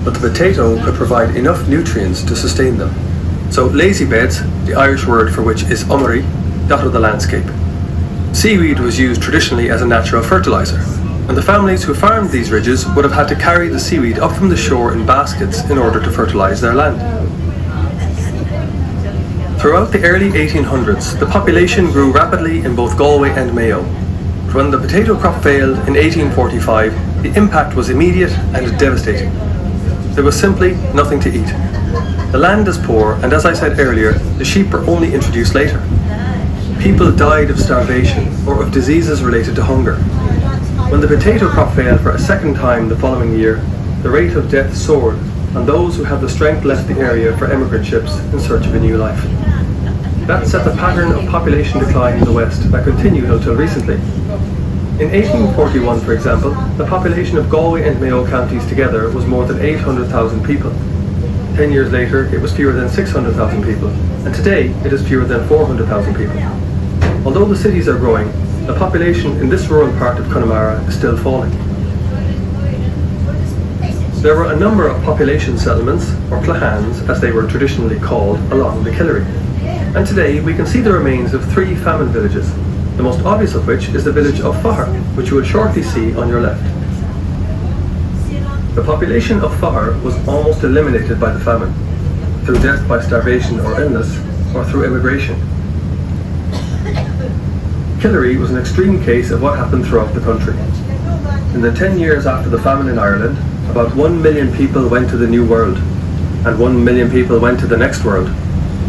But the potato could provide enough nutrients to sustain them. So lazy beds, the Irish word for which is ummery, dotted the landscape. Seaweed was used traditionally as a natural fertiliser, and the families who farmed these ridges would have had to carry the seaweed up from the shore in baskets in order to fertilise their land. Throughout the early 1800s, the population grew rapidly in both Galway and Mayo. But when the potato crop failed in 1845, the impact was immediate and devastating. There was simply nothing to eat. The land is poor, and as I said earlier, the sheep were only introduced later. People died of starvation or of diseases related to hunger. When the potato crop failed for a second time the following year, the rate of death soared, and those who had the strength left the area for emigrant ships in search of a new life. That set the pattern of population decline in the West that continued until recently. In 1841, for example, the population of Galway and Mayo counties together was more than 800,000 people. 10 years later, it was fewer than 600,000 people, and today it is fewer than 400,000 people. Although the cities are growing, the population in this rural part of Connemara is still falling. There were a number of population settlements, or clahans as they were traditionally called, along the Killary. And today we can see the remains of 3 famine villages, the most obvious of which is the village of Fjord, which you will shortly see on your left. The population of Fjord was almost eliminated by the famine, through death by starvation or illness, or through immigration. Killary was an extreme case of what happened throughout the country. In the 10 years after the famine in Ireland, about 1 million people went to the New World, and 1 million people went to the next world,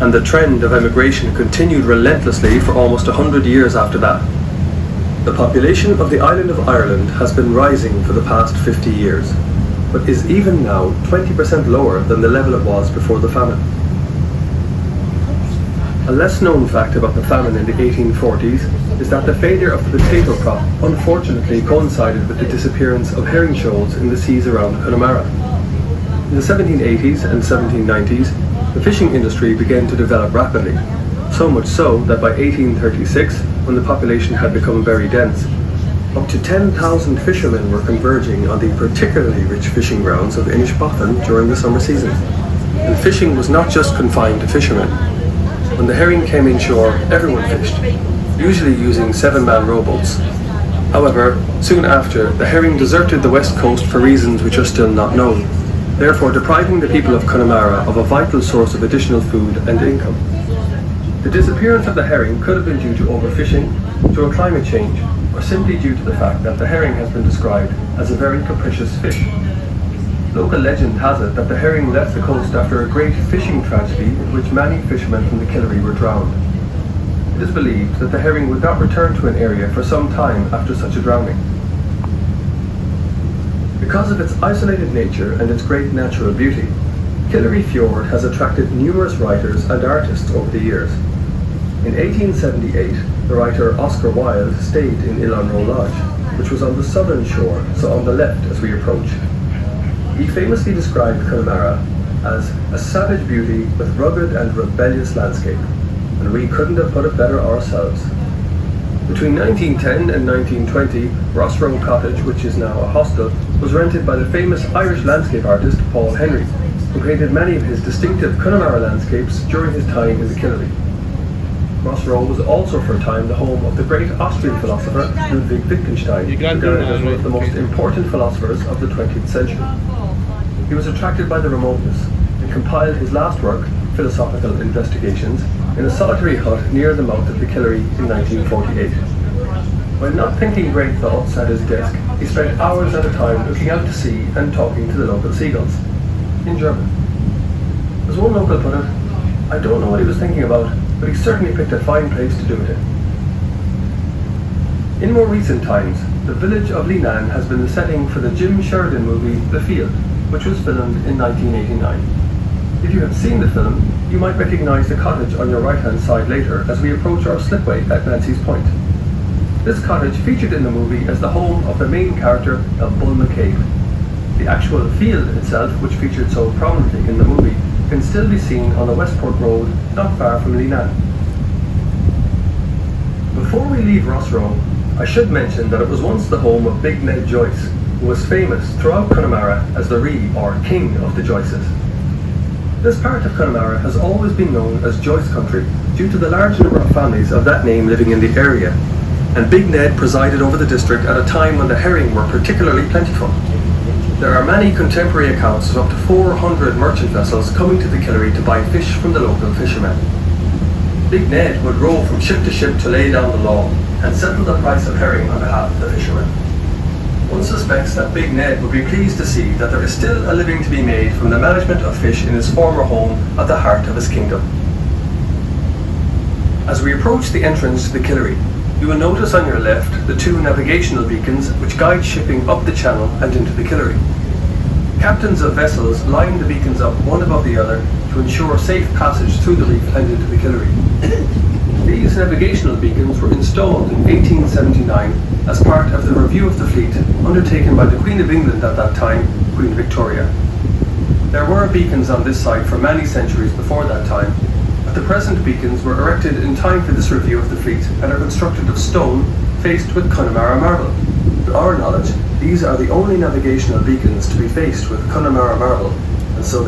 and the trend of emigration continued relentlessly for almost 100 years after that. The population of the island of Ireland has been rising for the past 50 years, but is even now 20% lower than the level it was before the famine. A less known fact about the famine in the 1840s is that the failure of the potato crop unfortunately coincided with the disappearance of herring shoals in the seas around Connemara. In the 1780s and 1790s, the fishing industry began to develop rapidly, so much so that by 1836, when the population had become very dense, up to 10,000 fishermen were converging on the particularly rich fishing grounds of Inishbofin during the summer season. And fishing was not just confined to fishermen. When the herring came inshore, everyone fished, usually using 7-man rowboats. However, soon after, the herring deserted the west coast for reasons which are still not known, therefore depriving the people of Connemara of a vital source of additional food and income. The disappearance of the herring could have been due to overfishing, to a climate change, or simply due to the fact that the herring has been described as a very capricious fish. Local legend has it that the herring left the coast after a great fishing tragedy in which many fishermen from the Killary were drowned. It is believed that the herring would not return to an area for some time after such a drowning. Because of its isolated nature and its great natural beauty, Killary Fjord has attracted numerous writers and artists over the years. In 1878, the writer Oscar Wilde stayed in Ilonroe Lodge, which was on the southern shore, so on the left as we approach. He famously described Connemara as a savage beauty with rugged and rebellious landscape, and we couldn't have put it better ourselves. Between 1910 and 1920, Ross Row Cottage, which is now a hostel, was rented by the famous Irish landscape artist Paul Henry, who painted many of his distinctive Connemara landscapes during his time in the Killary. Ross Row was also for a time the home of the great Austrian philosopher Ludwig Wittgenstein, regarded as one of the most important philosophers of the 20th century. He was attracted by the remoteness and compiled his last work, Philosophical Investigations, in a solitary hut near the mouth of the Killary in 1948. When not thinking great thoughts at his desk, he spent hours at a time looking out to sea and talking to the local seagulls, in German. As one local put it, I don't know what he was thinking about, but he certainly picked a fine place to do it in. In more recent times, The village of Leenane has been the setting for the Jim Sheridan movie The Field, which was filmed in 1989. If you have seen the film, you might recognise the cottage on your right-hand side later as we approach our slipway at Nancy's Point. This cottage featured in the movie as the home of the main character of Bull McCabe. The actual field itself, which featured so prominently in the movie, can still be seen on the Westport Road not far from Leenane. Before we leave Rossrow, I should mention that it was once the home of Big Ned Joyce, who was famous throughout Connemara as the Ree, or King of the Joyces. This part of Connemara has always been known as Joyce Country due to the large number of families of that name living in the area, and Big Ned presided over the district at a time when the herring were particularly plentiful. There are many contemporary accounts of up to 400 merchant vessels coming to the Killary to buy fish from the local fishermen. Big Ned would row from ship to ship to lay down the law and settle the price of herring on behalf of the fishermen. One suspects that Big Ned would be pleased to see that there is still a living to be made from the management of fish in his former home at the heart of his kingdom. As we approach the entrance to the Killary, you will notice on your left the two navigational beacons which guide shipping up the channel and into the Killary. Captains of vessels line the beacons up one above the other to ensure safe passage through the reef and into the Killary. These navigational beacons were installed in 1879 as part of the review of the fleet undertaken by the Queen of England at that time, Queen Victoria. There were beacons on this site for many centuries before that time, but the present beacons were erected in time for this review of the fleet and are constructed of stone faced with Connemara marble. To our knowledge, these are the only navigational beacons to be faced with Connemara marble, and so they